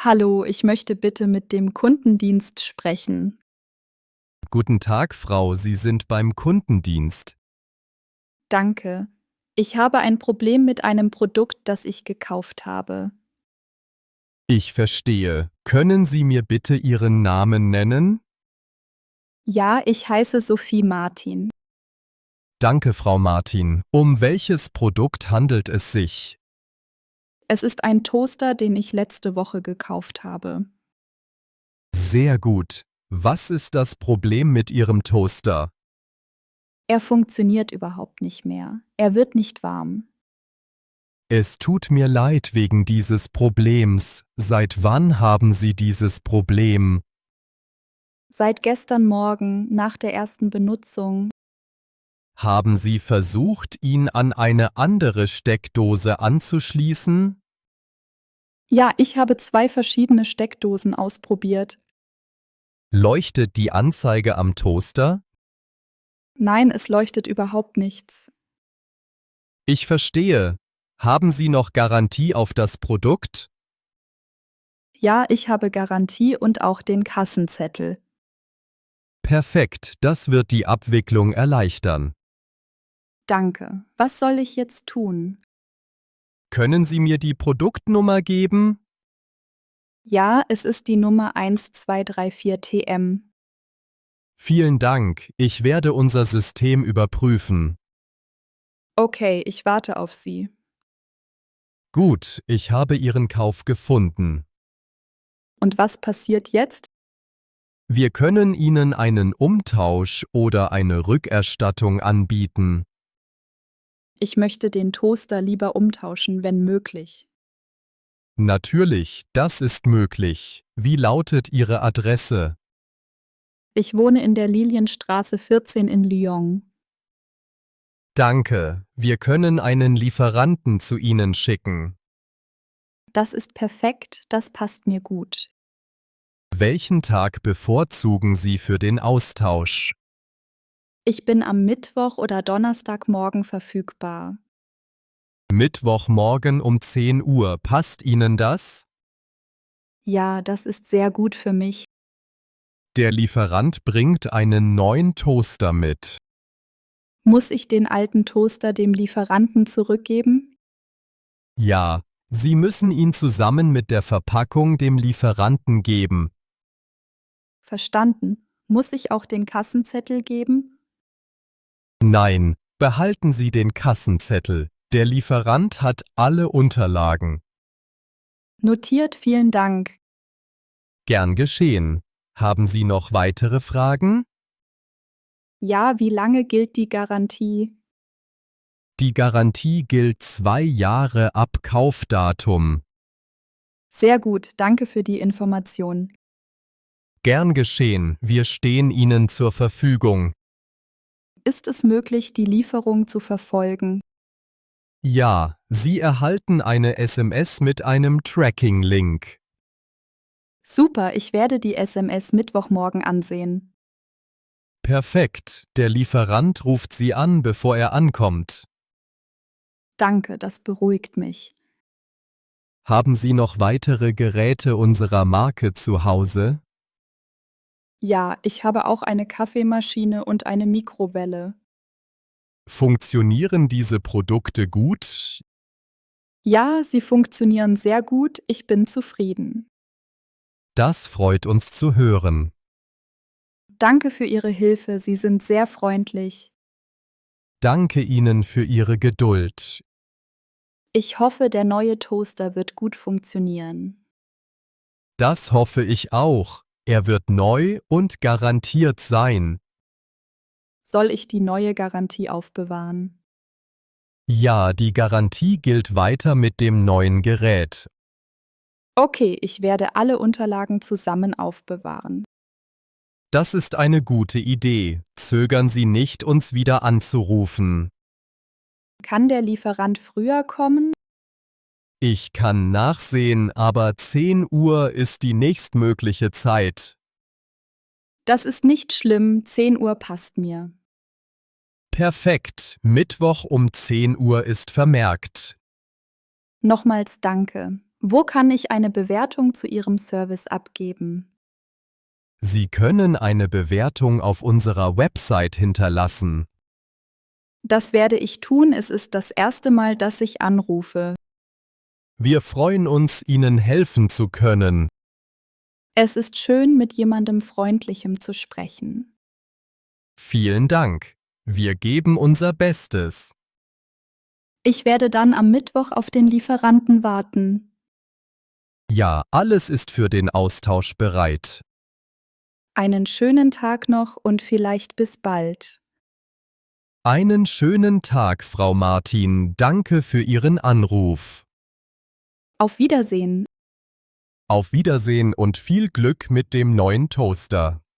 Hallo, ich möchte bitte mit dem Kundendienst sprechen. Guten Tag, Frau, Sie sind beim Kundendienst. Danke. Ich habe ein Problem mit einem Produkt, das ich gekauft habe. Ich verstehe. Können Sie mir bitte Ihren Namen nennen? Ja, ich heiße Sophie Martin. Danke, Frau Martin. Um welches Produkt handelt es sich? Es ist ein Toaster, den ich letzte Woche gekauft habe. Sehr gut. Was ist das Problem mit Ihrem Toaster? Er funktioniert überhaupt nicht mehr. Er wird nicht warm. Es tut mir leid wegen dieses Problems. Seit wann haben Sie dieses Problem? Seit gestern Morgen, nach der ersten Benutzung, Haben Sie versucht, ihn an eine andere Steckdose anzuschließen? ja, ich habe 2 verschiedene Steckdosen ausprobiert. Leuchtet die Anzeige am Toaster? Nein, es leuchtet überhaupt nichts. Ich verstehe. Haben Sie noch Garantie auf das Produkt? Ja, ich habe Garantie und auch den Kassenzettel. Perfekt, das wird die Abwicklung erleichtern. Danke. Was soll ich jetzt tun? Können Sie mir die Produktnummer geben? Ja, es ist die Nummer 1234TM. Vielen Dank, ich werde unser System überprüfen. Okay, ich warte auf Sie. Gut, ich habe Ihren Kauf gefunden. Und was passiert jetzt? Wir können Ihnen einen Umtausch oder eine Rückerstattung anbieten. Ich möchte den Toaster lieber umtauschen, wenn möglich. Natürlich, das ist möglich. Wie lautet Ihre Adresse? Ich wohne in der Lilienstraße 14 in Lyon. Danke, wir können einen Lieferanten zu Ihnen schicken. Das ist perfekt, das passt mir gut. Welchen Tag bevorzugen Sie für den Austausch? Ich bin am Mittwoch oder Donnerstagmorgen verfügbar. Mittwochmorgen um 10 Uhr, passt Ihnen das? Ja, das ist sehr gut für mich. Der Lieferant bringt einen neuen Toaster mit. Muss ich den alten Toaster dem Lieferanten zurückgeben? Ja, Sie müssen ihn zusammen mit der Verpackung dem Lieferanten geben. Verstanden. Muss ich auch den Kassenzettel geben? Nein, behalten Sie den Kassenzettel. Der Lieferant hat alle Unterlagen. Notiert, vielen Dank. Gern geschehen. Haben Sie noch weitere Fragen? Ja, wie lange gilt die Garantie? Die Garantie gilt 2 Jahre ab Kaufdatum. Sehr gut, danke für die Information. Gern geschehen, wir stehen Ihnen zur Verfügung. Ist es möglich, die Lieferung zu verfolgen? Ja, Sie erhalten eine SMS mit einem Tracking-Link. Super, ich werde die SMS Mittwochmorgen ansehen. Perfekt, der Lieferant ruft Sie an, bevor er ankommt. Danke, das beruhigt mich. Haben Sie noch weitere Geräte unserer Marke zu Hause? Ja, ich habe auch eine Kaffeemaschine und eine Mikrowelle. Funktionieren diese Produkte gut? Ja, sie funktionieren sehr gut, ich bin zufrieden. Das freut uns zu hören. Danke für Ihre Hilfe, Sie sind sehr freundlich. Danke Ihnen für Ihre Geduld. Ich hoffe, der neue Toaster wird gut funktionieren. Das hoffe ich auch. Er wird neu und garantiert sein. Soll ich die neue Garantie aufbewahren? Ja, die Garantie gilt weiter mit dem neuen Gerät. Okay, ich werde alle Unterlagen zusammen aufbewahren. Das ist eine gute Idee. Zögern Sie nicht, uns wieder anzurufen. Kann der Lieferant früher kommen? Ich kann nachsehen, aber 10 Uhr ist die nächstmögliche Zeit. Das ist nicht schlimm, 10 Uhr passt mir. Perfekt, Mittwoch um 10 Uhr ist vermerkt. Nochmals danke. Wo kann ich eine Bewertung zu Ihrem Service abgeben? Sie können eine Bewertung auf unserer Website hinterlassen. Das werde ich tun, es ist das erste Mal, dass ich anrufe. Wir freuen uns, Ihnen helfen zu können. Es ist schön, mit jemandem Freundlichem zu sprechen. Vielen Dank. Wir geben unser Bestes. Ich werde dann am Mittwoch auf den Lieferanten warten. Ja, alles ist für den Austausch bereit. Einen schönen Tag noch und vielleicht bis bald. Einen schönen Tag, Frau Martin. Danke für Ihren Anruf. Auf Wiedersehen. Auf Wiedersehen und viel Glück mit dem neuen Toaster.